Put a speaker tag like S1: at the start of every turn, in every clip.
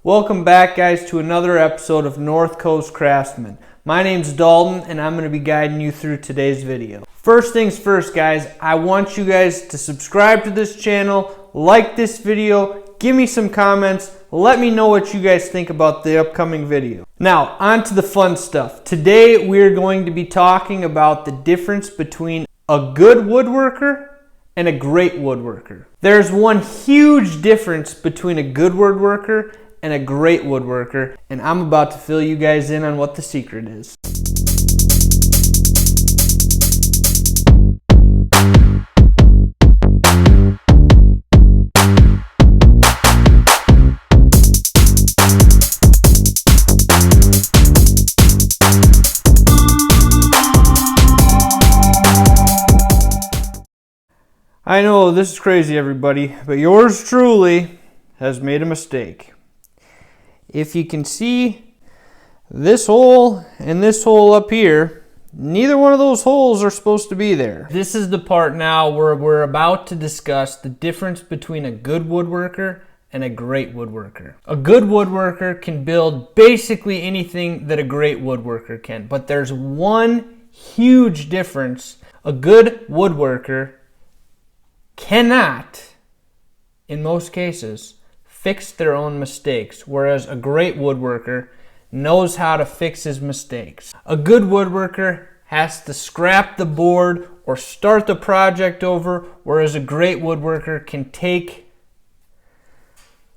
S1: Welcome back, guys, to another episode of North Coast Craftsmen. My name's Dalton and I'm going to be guiding you through today's video. First things first, guys, I want you guys to subscribe to this channel, like this video, give me some comments, let me know what you guys think about the upcoming video. Now, on to the fun stuff. Today we're going to be talking about the difference between a good woodworker and a great woodworker. There's one huge difference between a good woodworker and a great woodworker, and I'm about to fill you guys in on what the secret is. I know this is crazy, everybody, but yours truly has made a mistake. If you can see this hole and this hole up here, neither one of those holes are supposed to be there. This is the part now where we're about to discuss the difference between a good woodworker and a great woodworker. A good woodworker can build basically anything that a great woodworker can, but there's one huge difference. A good woodworker cannot, in most cases, fix their own mistakes, whereas a great woodworker knows how to fix his mistakes. A good woodworker has to scrap the board or start the project over, whereas a great woodworker can take,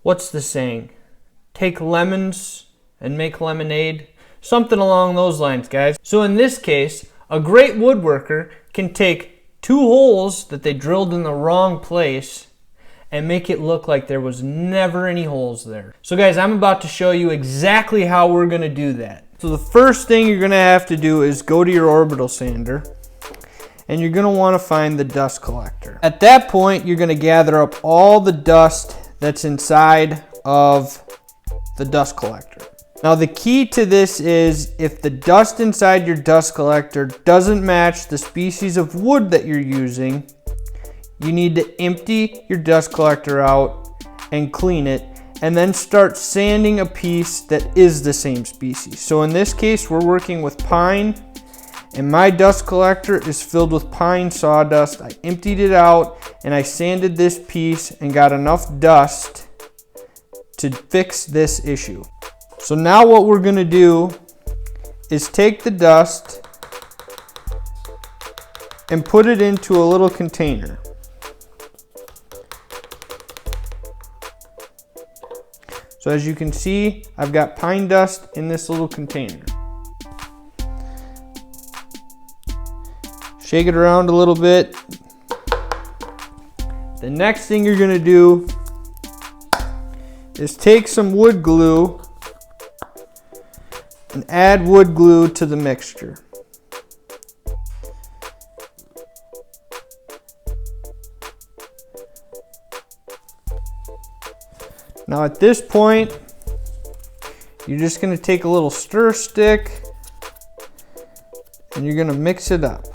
S1: what's the saying? Take lemons and make lemonade? Something along those lines, guys. So in this case, a great woodworker can take two holes that they drilled in the wrong place and make it look like there was never any holes there. So guys, I'm about to show you exactly how we're gonna do that. So the first thing you're gonna have to do is go to your orbital sander and you're gonna wanna find the dust collector. At that point, you're gonna gather up all the dust that's inside of the dust collector. Now the key to this is if the dust inside your dust collector doesn't match the species of wood that you're using, you need to empty your dust collector out and clean it, and then start sanding a piece that is the same species. So in this case, we're working with pine, and my dust collector is filled with pine sawdust. I emptied it out, and I sanded this piece and got enough dust to fix this issue. So now what we're gonna do is take the dust and put it into a little container. So as you can see, I've got pine dust in this little container. Shake it around a little bit. The next thing you're gonna do is take some wood glue and add wood glue to the mixture. Now at this point, you're just going to take a little stir stick and you're going to mix it up.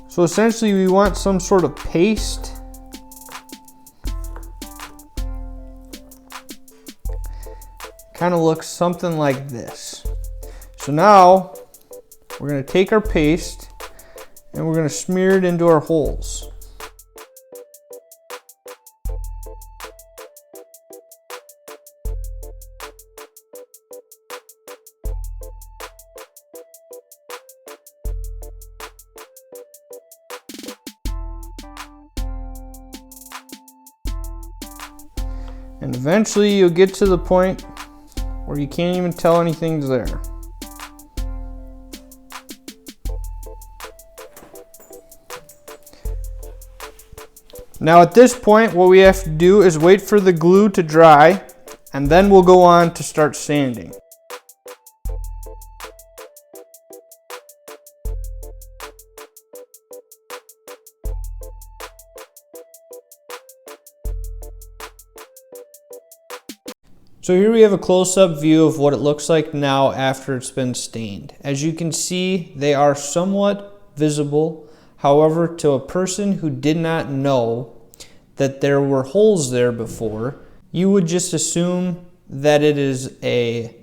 S1: So essentially we want some sort of paste. Kind of looks something like this. So now we're going to take our paste and we're going to smear it into our holes. And eventually you'll get to the point where you can't even tell anything's there. Now at this point, what we have to do is wait for the glue to dry, and then we'll go on to start sanding. So here we have a close-up view of what it looks like now after it's been stained. As you can see, they are somewhat visible. However, to a person who did not know that there were holes there before, you would just assume that it is a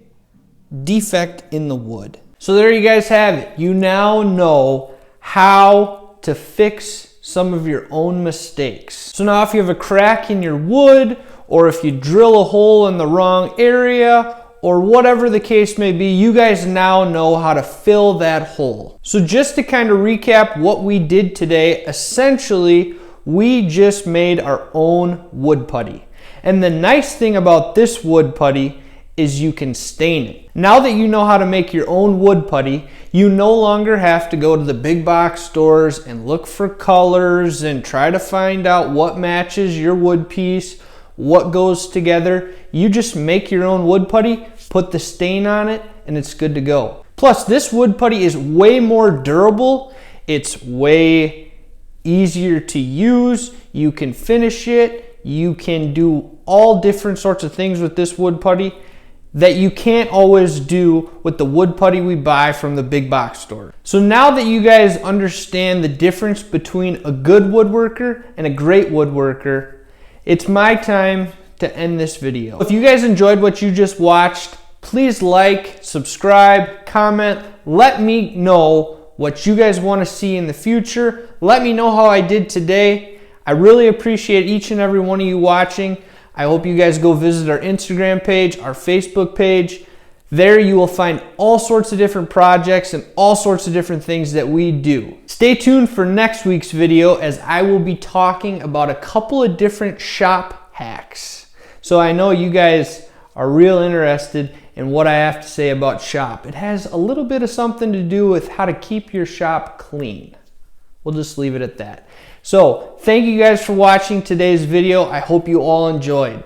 S1: defect in the wood. So there you guys have it. You now know how to fix some of your own mistakes. So now if you have a crack in your wood, or if you drill a hole in the wrong area, or whatever the case may be, you guys now know how to fill that hole. So just to kind of recap what we did today, essentially we just made our own wood putty. And the nice thing about this wood putty is you can stain it. Now that you know how to make your own wood putty, you no longer have to go to the big box stores and look for colors and try to find out what matches your wood piece, what goes together. You just make your own wood putty, put the stain on it, and it's good to go. Plus, this wood putty is way more durable. It's way easier to use. You can finish it. You can do all different sorts of things with this wood putty that you can't always do with the wood putty we buy from the big box store. So now that you guys understand the difference between a good woodworker and a great woodworker, it's my time to end this video. If you guys enjoyed what you just watched, please like, subscribe, comment, let me know what you guys want to see in the future. Let me know how I did today. I really appreciate each and every one of you watching. I hope you guys go visit our Instagram page, our Facebook page. There you will find all sorts of different projects and all sorts of different things that we do. Stay tuned for next week's video as I will be talking about a couple of different shop hacks. So I know you guys are real interested in what I have to say about shop. It has a little bit of something to do with how to keep your shop clean. We'll just leave it at that. So thank you guys for watching today's video. I hope you all enjoyed.